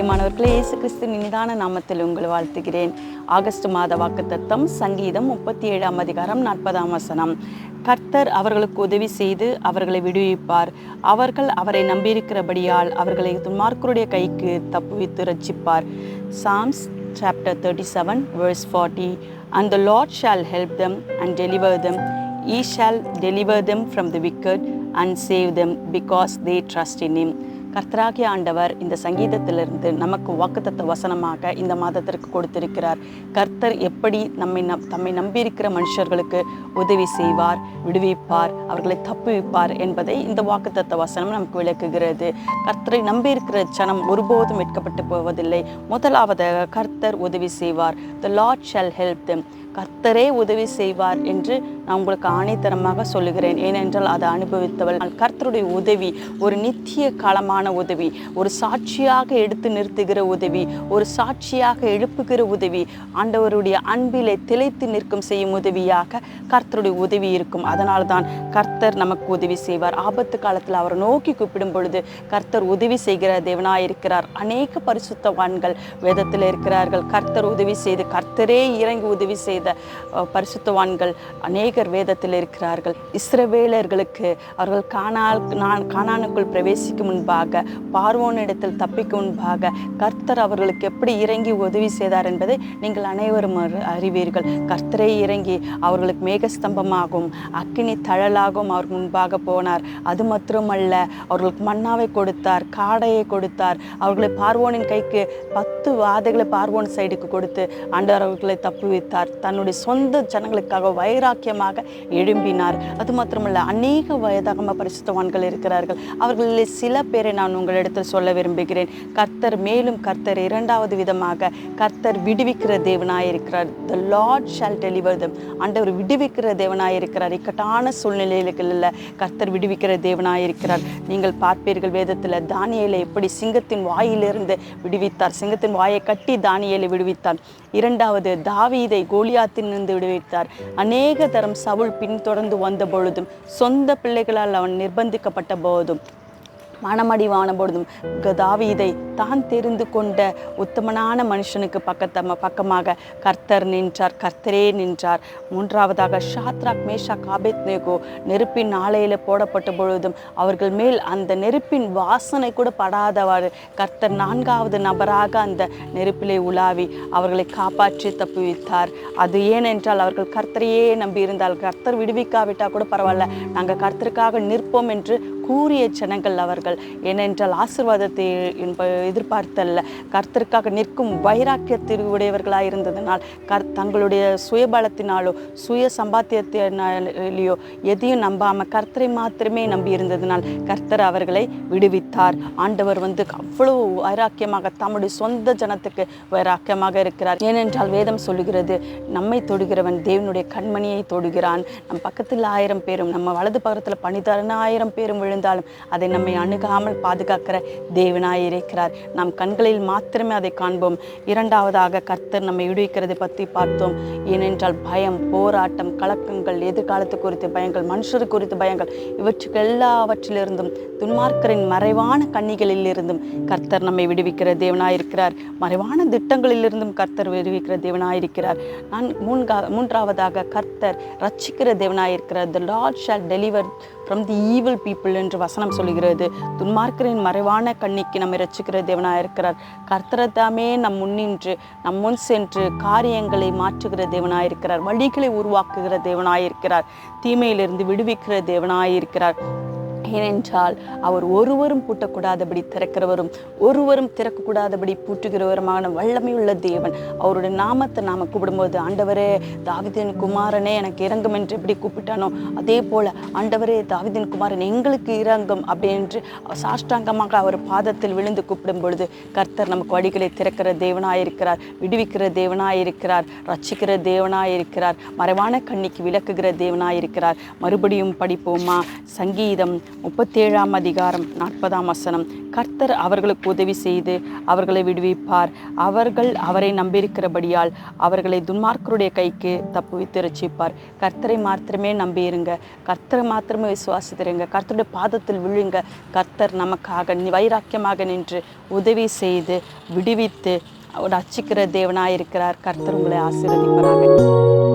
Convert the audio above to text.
பிரியமானவர்களே, இயேசு கிறிஸ்துவின் இனிதான நாமத்தில் உங்களை வாழ்த்துகிறேன். ஆகஸ்ட் மாத வாக்குத்தத்தம் சங்கீதம் 37 அதிகாரம் 40 வசனம். கர்த்தர் அவர்களுக்கு உதவி செய்து அவர்களை விடுவிப்பார். அவர்கள் அவரை நம்பியிருக்கிறபடியால் அவர்களை துன்மார்க்கருடைய கைக்கு தப்புவித்து ரட்சிப்பார். Psalms chapter 37 verse 40. And the Lord shall help them and deliver them. He shall deliver them from the wicked and save them because they trust in him. கர்த்தராகிய ஆண்டவர் இந்த சங்கீதத்திலிருந்து நமக்கு வாக்குத்தத்த வசனமாக இந்த மாதத்திற்கு கொடுத்திருக்கிறார். கர்த்தர் எப்படி தம்மை நம்பியிருக்கிற மனுஷர்களுக்கு உதவி செய்வார், விடுவிப்பார், அவர்களை தப்புவிப்பார் என்பதை இந்த வாக்குத்தத்த வசனம் நமக்கு விளக்குகிறது. கர்த்தரை நம்பியிருக்கிற ஜனம் ஒருபோதும் வெட்கப்பட்டு போவதில்லை. முதலாவதாக கர்த்தர் உதவி செய்வார். The Lord shall help them. கர்த்தரே உதவி செய்வார் என்று நான் உங்களுக்கு ஆணைத்தரமாக சொல்லுகிறேன். ஏனென்றால் அதை அனுபவித்தவள். கர்த்தருடைய உதவி ஒரு நித்திய காலமான உதவி, ஒரு சாட்சியாக எடுத்து நிறுத்துகிற உதவி, ஒரு சாட்சியாக எழுப்புகிற உதவி, ஆண்டவருடைய அன்பிலே திளைத்து நிற்கும் செய்யும் உதவியாக கர்த்தருடைய உதவி இருக்கும். அதனால் தான் கர்த்தர் நமக்கு உதவி செய்வார். ஆபத்து காலத்தில் அவரை நோக்கி கூப்பிடும் பொழுது கர்த்தர் உதவி செய்கிற தேவனாயிருக்கிறார். அநேக பரிசுத்தவான்கள் வேதத்தில் இருக்கிறார்கள். கர்த்தர் உதவி செய்து கர்த்தரே இறங்கி உதவி செய்த பரிசுத்தவான்கள் அநேகர் வேதத்தில் இருக்கிறார்கள். இஸ்ரவேலர்களுக்கு அவர்கள் கானானுக்குள் பிரவேசிக்கும் முன்பாக, பார்வோனிடத்தில் தப்பிக்கும் முன்பாக கர்த்தர் அவர்களுக்கு எப்படி இறங்கி உதவி செய்தார் என்பதை நீங்கள் அனைவரும் அறிவீர்கள். கர்த்தரே இறங்கி அவர்களுக்கு மேகஸ்தம்பமாகவும் அக்கினி தழலாகவும் அவர் முன்பாக போனார். அது மாத்திரமல்ல, அவர்களுக்கு மன்னாவை கொடுத்தார், காடையை கொடுத்தார். அவர்களை பார்வோனின் கைக்கு 10 வாதைகளை பார்வோன் சைடுக்கு கொடுத்து ஆண்டவர் அவர்களை தப்புவித்தார். தன்னுடைய சொந்த ஜனங்களுக்காக வைராக்கியமாக எழும்பினார். அது மாத்திரமல்ல, அநேக வயதாகம பரிசுத்தவான்கள் இருக்கிறார்கள். அவர்களில் சில பேரை நான் உங்களிடத்தில் சொல்ல விரும்புகிறேன். கர்த்தர் இரண்டாவது விதமாக கர்த்தர் விடுவிக்கிற தேவனாயிருக்கிறார். The Lord shall deliver them. ஆண்டவர் விடுவிக்கிற தேவனாயிருக்கிறார். இக்கட்டான சூழ்நிலைகளில் கர்த்தர் விடுவிக்கிற தேவனாயிருக்கிறார். நீங்கள் பார்ப்பீர்கள், வேதத்தில் தானியேலை எப்படி சிங்கத்தின் வாயிலிருந்து விடுவித்தார். சிங்கத்தின் வாயை கட்டி தானியேலை விடுவித்தார். இரண்டாவது, தாவீதை கோலியாத்திலிருந்து விடுவித்தார். அநேக தரம் சவுல் பின்தொடர்ந்து வந்த பொழுதும், சொந்த பிள்ளைகளால் அவன் நிர்பந்திக்கப்பட்ட போதும், மனமடிவான பொழுதும் தாவீதை தான் தெரிந்து கொண்ட உத்தமனான மனுஷனுக்கு பக்கமாக கர்த்தர் நின்றார். கர்த்தரே நின்றார். மூன்றாவதாக, ஷாத்ராக் மேஷாக் ஆபேத்நேகோ நெருப்பின் ஆலையில் போடப்பட்ட பொழுதும் அவர்கள் மேல் அந்த நெருப்பின் வாசனை கூட படாதவாறு கர்த்தர் நான்காவது நபராக அந்த நெருப்பிலே உலாவி அவர்களை காப்பாற்றி தப்புவித்தார். அது ஏனென்றால் அவர்கள் கர்த்தரையே நம்பியிருந்தால், கர்த்தர் விடுவிக்காவிட்டால் கூட பரவாயில்ல, நாங்கள் கர்த்தருக்காக நிற்போம் என்று கூறிய ஜனங்கள் அவர்கள். ஏனென்றால் ஆசீர்வாதத்தை எதிர்பார்த்தல்ல, கர்த்தருக்காக நிற்கும் வைராக்கியத்திற்குடையவர்களாக இருந்ததனால், தங்களுடைய சுயபலத்தினாலோ சுய சம்பாத்தியத்தினாலேயோ எதையும் நம்பாமல் கர்த்தரை மாத்திரமே நம்பி இருந்ததனால் கர்த்தர் அவர்களை விடுவித்தார். ஆண்டவர் அவ்வளவு வைராக்கியமாக தம்முடைய சொந்த ஜனத்துக்கு வைராக்கியமாக இருக்கிறார். ஏனென்றால் வேதம் சொல்லுகிறது, நம்மை தொடுகிறவன் தேவனுடைய கண்மணியை தொடுகிறான். நம் பக்கத்தில் 1000 பேரும், நம்ம வலது பக்கத்தில் 12,000 பேரும் விழுந்தாலும் அதை நம்மை அணுகாமல் பாதுகாக்கிற தேவனாயிருக்கிறார். நம் கண்களில் மாத்திரமே அதை காண்போம். இரண்டாவதாக, கர்த்தர் நம்மை விடுவிக்கிறதை பற்றி பார்த்தோம். ஏனென்றால் பயம், போராட்டம், கலக்கங்கள், எதிர்காலத்து குறித்த பயங்கள், மனுஷர் குறித்த பயங்கள், இவற்றுக்கு எல்லாவற்றிலிருந்தும், துன்மார்க்கரின் மறைவான கண்ணிகளில் இருந்தும் கர்த்தர் நம்மை விடுவிக்கிற தேவனாயிருக்கிறார். மறைவான திட்டங்களிலிருந்தும் கர்த்தர் விடுவிக்கிற தேவனாயிருக்கிறார். மூன்றாவதாக, கர்த்தர் ரட்சிக்கிற தேவனாயிருக்கிறார். The Lord shall deliver from the evil people என்று வசனம் சொல்லுகிறது. துன்மார்க்கரின் மறைவான கண்ணிக்கு நம்மை ரட்சிக்கிற தேவனாயிருக்கிறார். கர்த்தர்தாமே நம் முன் சென்று காரியங்களை மாற்றுகிற தேவனாயிருக்கிறார். வழிகளை உருவாக்குகிற தேவனாயிருக்கிறார். தீமையிலிருந்து விடுவிக்கிற தேவனாயிருக்கிறார். ஏனென்றால் அவர் ஒருவரும் பூட்டக்கூடாதபடி திறக்கிறவரும் ஒருவரும் திறக்கக்கூடாதபடி பூட்டுகிறவருமான வல்லமையுள்ள தேவன். அவருடைய நாமத்தை நாம் கூப்பிடும்போது, ஆண்டவரே தாவீதின் குமாரனே எனக்கு இறங்கும் என்று எப்படி கூப்பிட்டானோ அதே போல, ஆண்டவரே தாவீதின் குமாரன் எங்களுக்கு இறங்கும் அப்படி என்று சாஷ்டாங்கமாக அவர் பாதத்தில் விழுந்து கூப்பிடும் பொழுது கர்த்தர் நமக்கு வழிகளை திறக்கிற தேவனாயிருக்கிறார். விடுவிக்கிற தேவனாயிருக்கிறார். ரட்சிக்கிற தேவனாயிருக்கிறார். மறைவான கண்ணிக்கு விளக்குகிற தேவனாயிருக்கிறார். மறுபடியும் படிப்போமா? சங்கீதம் 37 அதிகாரம் 40 கர்த்தர் அவர்களுக்கு உதவி செய்து அவர்களை விடுவிப்பார். அவர்கள் அவரை நம்பியிருக்கிறபடியால் அவர்களை துன்மார்க்கருடைய கைக்கு தப்புவித்து ரட்சிப்பார். கர்த்தரை மாத்திரமே நம்பியிருங்க, கர்த்தரை மாத்திரமே விசுவாசித்திருங்க, கர்த்தருடைய பாதத்தில் விழுங்க. கர்த்தர் நமக்காக வைராக்கியமாக நின்று உதவி செய்து விடுவித்து ரட்சிக்கிற தேவனாயிருக்கிறார். கர்த்தர் உங்களை ஆசீர்வதிப்பாராக.